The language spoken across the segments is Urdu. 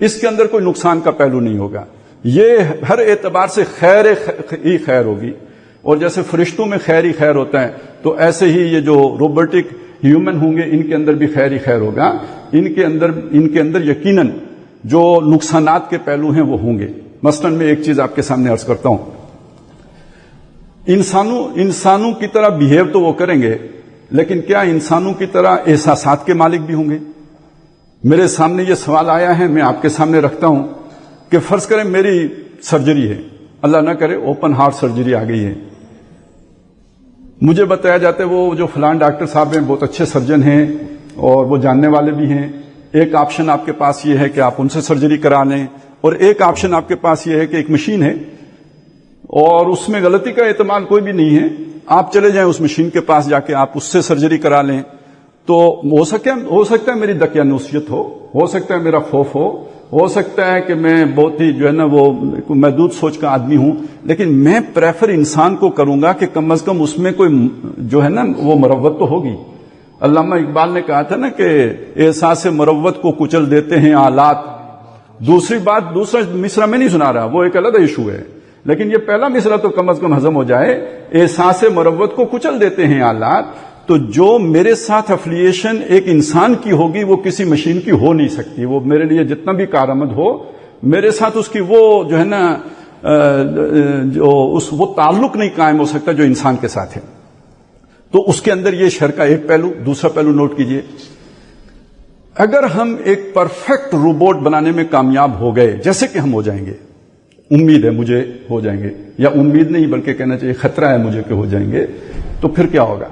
اس کے اندر کوئی نقصان کا پہلو نہیں ہوگا. یہ ہر اعتبار سے خیر ہی خیر ہوگی. اور جیسے فرشتوں میں خیر ہی خیر ہوتا ہے تو ایسے ہی یہ جو روبوٹک ہیومن ہوں گے ان کے اندر بھی خیر ہی خیر ہوگا. ان کے اندر یقیناً جو نقصانات کے پہلو ہیں وہ ہوں گے. مثلاً میں ایک چیز آپ کے سامنے عرض کرتا ہوں. انسانوں کی طرح بیہیو تو وہ کریں گے، لیکن کیا انسانوں کی طرح احساسات کے مالک بھی ہوں گے؟ میرے سامنے یہ سوال آیا ہے، میں آپ کے سامنے رکھتا ہوں کہ فرض کریں میری سرجری ہے، اللہ نہ کرے اوپن ہارٹ سرجری آ گئی ہے. مجھے بتایا جاتا ہے وہ جو فلان ڈاکٹر صاحب ہیں بہت اچھے سرجن ہیں اور وہ جاننے والے بھی ہیں. ایک آپشن آپ کے پاس یہ ہے کہ آپ ان سے سرجری کرا لیں، اور ایک آپشن آپ کے پاس یہ ہے کہ ایک مشین ہے اور اس میں غلطی کا احتمال کوئی بھی نہیں ہے، آپ چلے جائیں اس مشین کے پاس جا کے آپ اس سے سرجری کرا لیں. تو ہو سکتا ہے میری دقیانوسیت ہو سکتا ہے میرا خوف ہو سکتا ہے کہ میں بہت ہی جو ہے نا وہ محدود سوچ کا آدمی ہوں، لیکن میں پریفر انسان کو کروں گا کہ کم از کم اس میں کوئی جو ہے نا وہ مروت تو ہوگی. علامہ اقبال نے کہا تھا نا کہ احساس مروت کو کچل دیتے ہیں آلات. دوسرا مصرع میں نہیں سنا رہا، وہ ایک علیحدہ ایشو ہے، لیکن یہ پہلا مصرع تو کم از کم ہضم ہو جائے. احساس مروت کو کچل دیتے ہیں آلات. تو جو میرے ساتھ افلیشن ایک انسان کی ہوگی وہ کسی مشین کی ہو نہیں سکتی. وہ میرے لیے جتنا بھی کارآمد ہو، میرے ساتھ اس کی وہ جو ہے نا وہ تعلق نہیں قائم ہو سکتا جو انسان کے ساتھ ہے. تو اس کے اندر یہ شر کا ایک پہلو. دوسرا پہلو نوٹ کیجئے، اگر ہم ایک پرفیکٹ روبوٹ بنانے میں کامیاب ہو گئے، جیسے کہ ہم ہو جائیں گے، امید ہے مجھے ہو جائیں گے، یا امید نہیں بلکہ کہنا چاہیے خطرہ ہے مجھے کہ ہو جائیں گے، تو پھر کیا ہوگا؟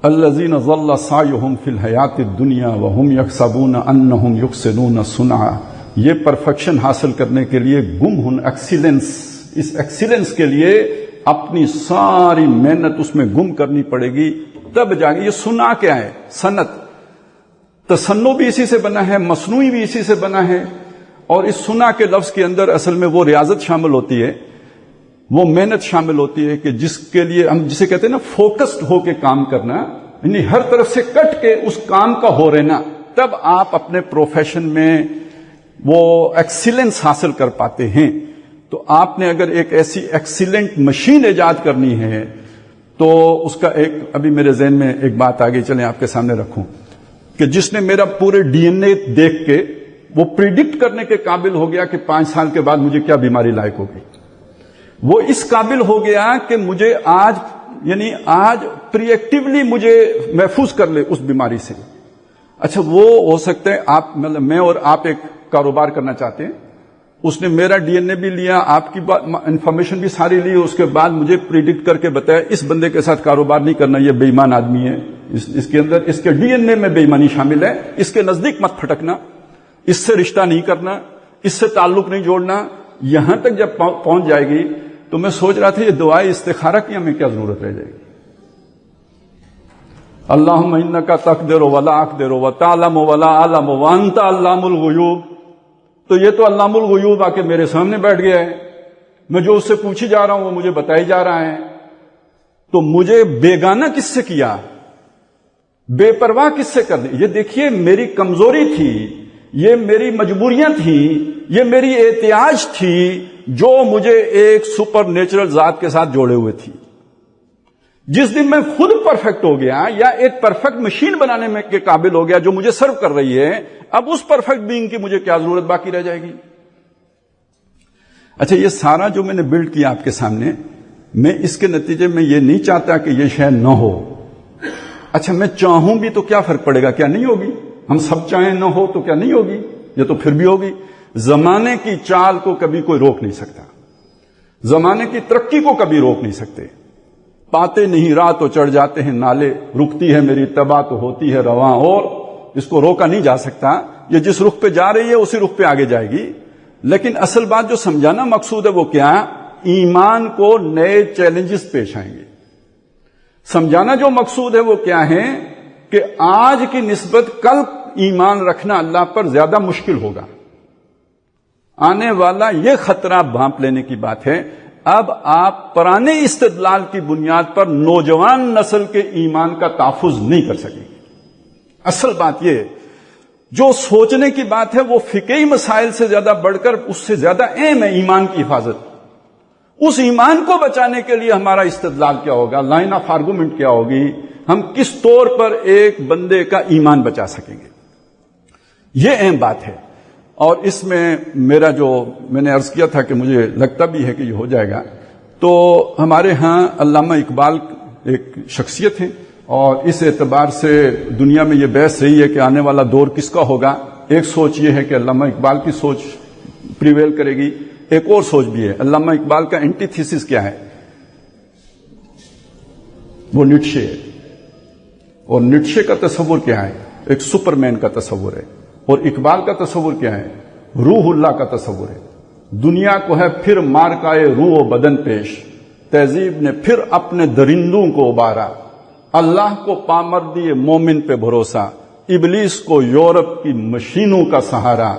الذین ضل سعیہم فی الحیات الدنیا وہم یحسبون انہم یحسنون صنعا. یہ پرفیکشن حاصل کرنے کے لیے اس ایکسیلنس کے لیے اپنی ساری محنت اس میں گم کرنی پڑے گی، تب جا کے. یہ صنع کیا ہے؟ صنعت. تصنع بھی اسی سے بنا ہے، مصنوعی بھی اسی سے بنا ہے. اور اس صنع کے لفظ کے اندر اصل میں وہ ریاضت شامل ہوتی ہے، وہ محنت شامل ہوتی ہے کہ جس کے لیے ہم جسے کہتے ہیں نا فوکسڈ ہو کے کام کرنا، یعنی ہر طرف سے کٹ کے اس کام کا ہو رہنا. تب آپ اپنے پروفیشن میں وہ ایکسیلنس حاصل کر پاتے ہیں. تو آپ نے اگر ایک ایسی ایکسیلنٹ مشین ایجاد کرنی ہے تو اس کا ایک ابھی میرے ذہن میں ایک بات آگے چلیں آپ کے سامنے رکھوں کہ جس نے میرا پورے ڈی این اے دیکھ کے وہ پریڈکٹ کرنے کے قابل ہو گیا کہ 5 سال کے بعد مجھے کیا بیماری لاحق ہوگی. وہ اس قابل ہو گیا کہ مجھے آج پری ایکٹیولی مجھے محفوظ کر لے اس بیماری سے. اچھا وہ ہو سکتا ہے آپ مطلب میں اور آپ ایک کاروبار کرنا چاہتے ہیں، اس نے میرا ڈی این اے بھی لیا، آپ کی انفارمیشن بھی ساری لی، اس کے بعد مجھے پریڈکٹ کر کے بتایا اس بندے کے ساتھ کاروبار نہیں کرنا، یہ بے ایمان آدمی ہے، اس کے اندر اس کے ڈی این اے میں بے ایمانی شامل ہے، اس کے نزدیک مت پھٹکنا، اس سے رشتہ نہیں کرنا، اس سے تعلق نہیں جوڑنا. یہاں تک جب پہنچ جائے گی تو میں سوچ رہا تھا یہ دعائے استخارہ کی ہمیں کیا ضرورت رہ جائے گی. اللہم انکا تقدر ولا اقدر وتعلم ولا اعلم وانت علام الغیوب. تو یہ تو علام الغیوب آ کے میرے سامنے بیٹھ گیا ہے، میں جو اس سے پوچھی جا رہا ہوں وہ مجھے بتائی جا رہا ہے. تو مجھے بیگانہ کس سے کیا، بے پرواہ کس سے کر دی؟ یہ دیکھیے میری کمزوری تھی، یہ میری مجبوریاں تھیں، یہ میری احتیاج تھی جو مجھے ایک سپر نیچرل ذات کے ساتھ جوڑے ہوئے تھی. جس دن میں خود پرفیکٹ ہو گیا یا ایک پرفیکٹ مشین بنانے میں کے قابل ہو گیا جو مجھے سرو کر رہی ہے، اب اس پرفیکٹ بینگ کی مجھے کیا ضرورت باقی رہ جائے گی؟ اچھا یہ سارا جو میں نے بلڈ کیا آپ کے سامنے، میں اس کے نتیجے میں یہ نہیں چاہتا کہ یہ شے نہ ہو. اچھا میں چاہوں بھی تو کیا فرق پڑے گا؟ کیا نہیں ہوگی؟ ہم سب چاہیں نہ ہو تو کیا نہیں ہوگی؟ یہ تو پھر بھی ہوگی. زمانے کی چال کو کبھی کوئی روک نہیں سکتا، زمانے کی ترقی کو کبھی روک نہیں سکتے. پاتے نہیں راہ تو چڑھ جاتے ہیں نالے، رکتی ہے میری تباہ تو ہوتی ہے رواں، اور اس کو روکا نہیں جا سکتا. یہ جس رخ پہ جا رہی ہے اسی رخ پہ آگے جائے گی. لیکن اصل بات جو سمجھانا مقصود ہے وہ کیا؟ ایمان کو نئے چیلنجز پیش آئیں گے. سمجھانا جو مقصود ہے وہ کیا ہے کہ آج کی نسبت کل ایمان رکھنا اللہ پر زیادہ مشکل ہوگا. آنے والا یہ خطرہ بھانپ لینے کی بات ہے. اب آپ پرانے استدلال کی بنیاد پر نوجوان نسل کے ایمان کا تحفظ نہیں کر سکیں گے. اصل بات یہ جو سوچنے کی بات ہے وہ فقہی مسائل سے زیادہ بڑھ کر اس سے زیادہ اہم ہے ایمان کی حفاظت. اس ایمان کو بچانے کے لیے ہمارا استدلال کیا ہوگا, لائن آف آرگومنٹ کیا ہوگی, ہم کس طور پر ایک بندے کا ایمان بچا سکیں گے, یہ اہم بات ہے. اور اس میں میرا جو میں نے عرض کیا تھا کہ مجھے لگتا بھی ہے کہ یہ ہو جائے گا, تو ہمارے ہاں علامہ اقبال ایک شخصیت ہیں, اور اس اعتبار سے دنیا میں یہ بحث رہی ہے کہ آنے والا دور کس کا ہوگا. ایک سوچ یہ ہے کہ علامہ اقبال کی سوچ پریویل کرے گی, ایک اور سوچ بھی ہے. علامہ اقبال کا اینٹی تھیسس کیا ہے؟ وہ نیٹشے ہے. اور نیٹشے کا تصور کیا ہے؟ ایک سپرمین کا تصور ہے. اور اقبال کا تصور کیا ہے؟ روح اللہ کا تصور ہے. دنیا کو ہے پھر مارکائے روح و بدن پیش, تہذیب نے پھر اپنے درندوں کو ابارا, اللہ کو پامردی مومن پہ بھروسہ, ابلیس کو یورپ کی مشینوں کا سہارا.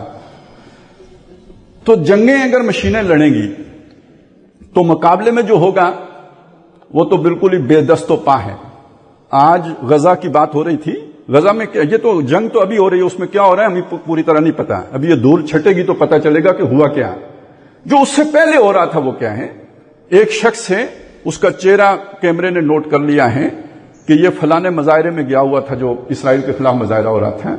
تو جنگیں اگر مشینیں لڑیں گی تو مقابلے میں جو ہوگا وہ تو بالکل ہی بے دست و پا ہے. آج غزہ کی بات ہو رہی تھی, غزہ میں کیا, یہ تو جنگ تو ابھی ہو رہی ہے, اس میں کیا ہو رہا ہے ہمیں پوری طرح نہیں پتا. ابھی یہ دھول چھٹے گی تو پتا چلے گا کہ ہوا کیا. جو اس سے پہلے ہو رہا تھا وہ کیا ہے؟ ایک شخص ہے, اس کا چہرہ کیمرے نے نوٹ کر لیا ہے کہ یہ فلانے مظاہرے میں گیا ہوا تھا جو اسرائیل کے خلاف مظاہرہ ہو رہا تھا.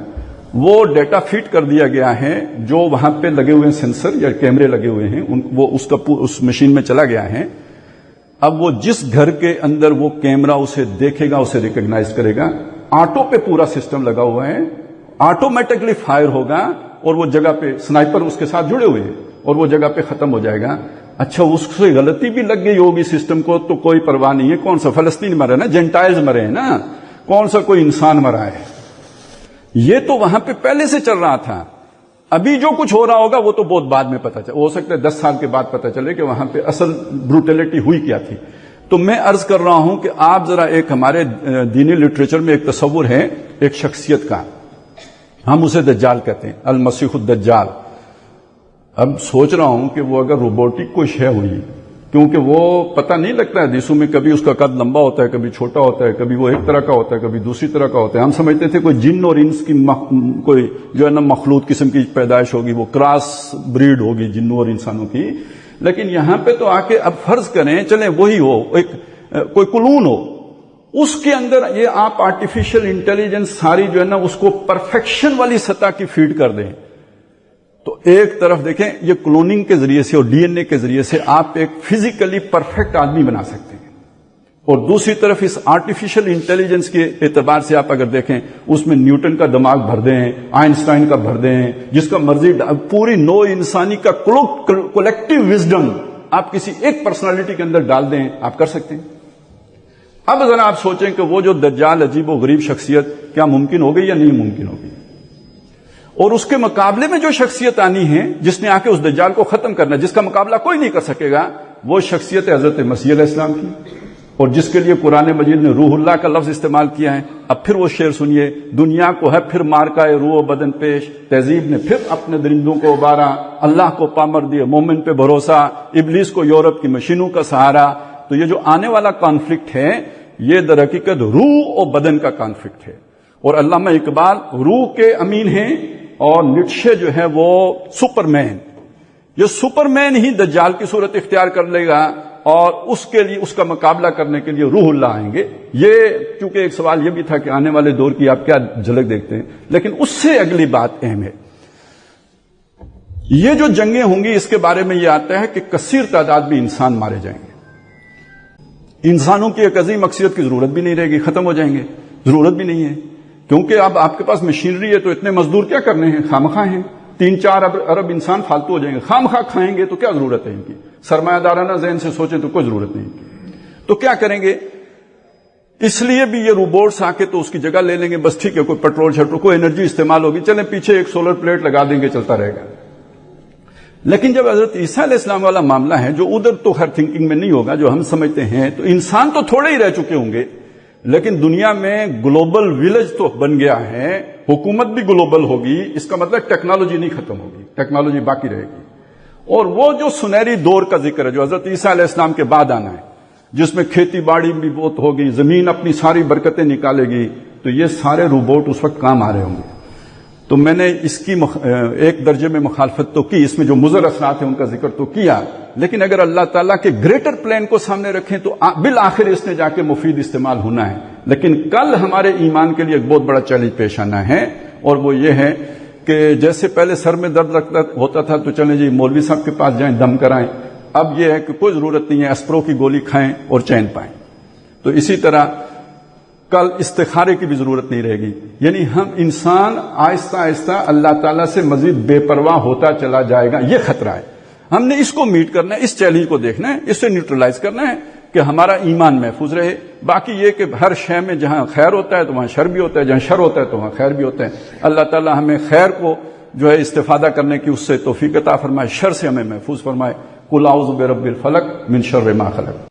وہ ڈیٹا فیڈ کر دیا گیا ہے, جو وہاں پہ لگے ہوئے سینسر یا کیمرے لگے ہوئے ہیں وہ اس مشین میں چلا گیا ہے. اب وہ جس گھر کے اندر وہ کیمرہ اسے دیکھے گا اسے ریکگنائز کرے گا. آٹو پہ پورا سسٹم لگا ہوا ہے, آٹومیٹکلی فائر ہوگا اور وہ جگہ پہ سنائپر اس کے ساتھ جڑے ہوئے ہیں اور وہ جگہ پہ ختم ہو جائے گا. اچھا, اس سے غلطی بھی لگ گئی ہوگی سسٹم کو تو کوئی پرواہ نہیں ہے. کون سا فلسطین مرے نا, جینٹائلز مرے ہیں نا, کون سا کوئی انسان مرا ہے. یہ تو وہاں پہ پہلے سے چل رہا تھا. ابھی جو کچھ ہو رہا ہوگا وہ تو بہت بعد میں پتا چلے, ہو سکتا ہے 10 سال کے بعد پتا چلے کہ وہاں پہ اصل بروٹیلٹی ہوئی کیا تھی. تو میں عرض کر رہا ہوں کہ آپ ذرا ایک ہمارے دینی لٹریچر میں ایک تصور ہے ایک شخصیت کا, ہم اسے دجال کہتے ہیں, المسیح الدجال. اب سوچ رہا ہوں کہ وہ اگر روبوٹک کوئی شے ہوئی, کیونکہ وہ پتہ نہیں لگتا ہے حدیثوں میں, کبھی اس کا قد لمبا ہوتا ہے, کبھی چھوٹا ہوتا ہے, کبھی وہ ایک طرح کا ہوتا ہے, کبھی دوسری طرح کا ہوتا ہے. ہم سمجھتے تھے کوئی جن اور انس کی کوئی جو ہے نا مخلوط قسم کی پیدائش ہوگی, وہ کراس بریڈ ہوگی جنوں اور انسانوں کی. لیکن یہاں پہ تو آ کے اب فرض کریں چلیں وہی ہو, ایک کوئی کلون ہو, اس کے اندر یہ آپ آرٹیفیشل انٹیلیجنس ساری جو ہے نا اس کو پرفیکشن والی سطح کی فیڈ کر دیں. تو ایک طرف دیکھیں یہ کلوننگ کے ذریعے سے اور ڈی این اے کے ذریعے سے آپ ایک فزیکلی پرفیکٹ آدمی بنا سکتے ہیں, اور دوسری طرف اس آرٹیفیشل انٹیلیجنس کے اعتبار سے آپ اگر دیکھیں اس میں نیوٹن کا دماغ بھر دیں, آئنسٹائن کا بھر دیں, جس کا مرضی, پوری نو انسانی کا کولیکٹیو وزڈم آپ کسی ایک پرسنالٹی کے اندر ڈال دیں, آپ کر سکتے ہیں. اب ذرا آپ سوچیں کہ وہ جو دجال عجیب و غریب شخصیت کیا ممکن ہوگی یا نہیں ممکن ہوگی, اور اس کے مقابلے میں جو شخصیت آنی ہے جس نے آ کے اس دجال کو ختم کرنا, جس کا مقابلہ کوئی نہیں کر سکے گا, وہ شخصیت حضرت مسیح علیہ السلام کی, اور جس کے لیے قرآن مجید نے روح اللہ کا لفظ استعمال کیا ہے. اب پھر وہ شعر سنیے, دنیا کو ہے پھر مارکائے روح و بدن پیش, تہذیب نے پھر اپنے درندوں کو ابارا, اللہ کو پامر دیے مومن پہ بھروسہ, ابلیس کو یورپ کی مشینوں کا سہارا. تو یہ جو آنے والا کانفلکٹ ہے یہ در حقیقت روح اور بدن کا کانفلکٹ ہے. اور علامہ اقبال روح کے امین ہیں, اور نیٹشے جو ہے وہ سپرمین. یہ سپرمین ہی دجال کی صورت اختیار کر لے گا, اور اس کے لیے اس کا مقابلہ کرنے کے لیے روح اللہ آئیں گے. یہ کیونکہ ایک سوال یہ بھی تھا کہ آنے والے دور کی آپ کیا جھلک دیکھتے ہیں, لیکن اس سے اگلی بات اہم ہے. یہ جو جنگیں ہوں گی اس کے بارے میں یہ آتا ہے کہ کثیر تعداد میں انسان مارے جائیں گے. انسانوں کی ایک عظیم اکثریت کی ضرورت بھی نہیں رہے گی, ختم ہو جائیں گے, ضرورت بھی نہیں ہے. کیونکہ اب آپ کے پاس مشینری ہے تو اتنے مزدور کیا کرنے ہیں, خامخواہ ہیں. 3-4 ارب انسان فالتو ہو جائیں گے, خامخواہ کھائیں گے تو کیا ضرورت ہے ان کی. سرمایہ دارانہ ذہن سے سوچیں تو کوئی ضرورت نہیں کی. تو کیا کریں گے, اس لیے بھی یہ روبوٹس آ کے تو اس کی جگہ لے لیں گے. بس ٹھیک ہے, کوئی پیٹرول شٹرول کوئی انرجی استعمال ہوگی, چلیں پیچھے ایک سولر پلیٹ لگا دیں گے, چلتا رہے گا. لیکن جب حضرت عیسیٰ علیہ السلام والا معاملہ ہے, جو ادھر تو ہر تھنکنگ میں نہیں ہوگا جو ہم سمجھتے ہیں, تو انسان تو تھوڑے ہی رہ چکے ہوں گے, لیکن دنیا میں گلوبل ولیج تو بن گیا ہے, حکومت بھی گلوبل ہوگی. اس کا مطلب ٹیکنالوجی نہیں ختم ہوگی, ٹیکنالوجی باقی رہے گی. اور وہ جو سنہری دور کا ذکر ہے جو حضرت عیسیٰ علیہ السلام کے بعد آنا ہے, جس میں کھیتی باڑی بھی بہت ہوگی, زمین اپنی ساری برکتیں نکالے گی, تو یہ سارے روبوٹ اس وقت کام آ رہے ہوں گے. تو میں نے اس کی ایک درجے میں مخالفت تو کی، اس میں جو مضر اثرات ہیں ان کا ذکر تو کیا، لیکن اگر اللہ تعالیٰ کے گریٹر پلان کو سامنے رکھیں تو بالآخر اس نے جا کے مفید استعمال ہونا ہے۔ لیکن کل ہمارے ایمان کے لیے ایک بہت بڑا چیلنج پیش آنا ہے، اور وہ یہ ہے کہ جیسے پہلے سر میں درد ہوتا تھا تو چلیں جی مولوی صاحب کے پاس جائیں، دم کرائیں، اب یہ ہے کہ کوئی ضرورت نہیں ہے، اسپرو کی گولی کھائیں اور چین پائیں۔ تو اسی طرح کل استخارے کی بھی ضرورت نہیں رہے گی، یعنی ہم انسان آہستہ آہستہ اللہ تعالیٰ سے مزید بے پرواہ ہوتا چلا جائے گا، یہ خطرہ ہے۔ ہم نے اس کو میٹ کرنا ہے، اس چیلنج کو دیکھنا ہے، اس سے نیوٹرلائز کرنا ہے کہ ہمارا ایمان محفوظ رہے۔ باقی یہ کہ ہر شے میں جہاں خیر ہوتا ہے تو وہاں شر بھی ہوتا ہے، جہاں شر ہوتا ہے تو وہاں خیر بھی ہوتا ہے۔ اللہ تعالیٰ ہمیں خیر کو جو ہے استفادہ کرنے کی اس سے توفیق عطا فرمائے، شر سے ہمیں محفوظ فرمائے۔ قل اعوذ برب الفلق من شر ما خلق۔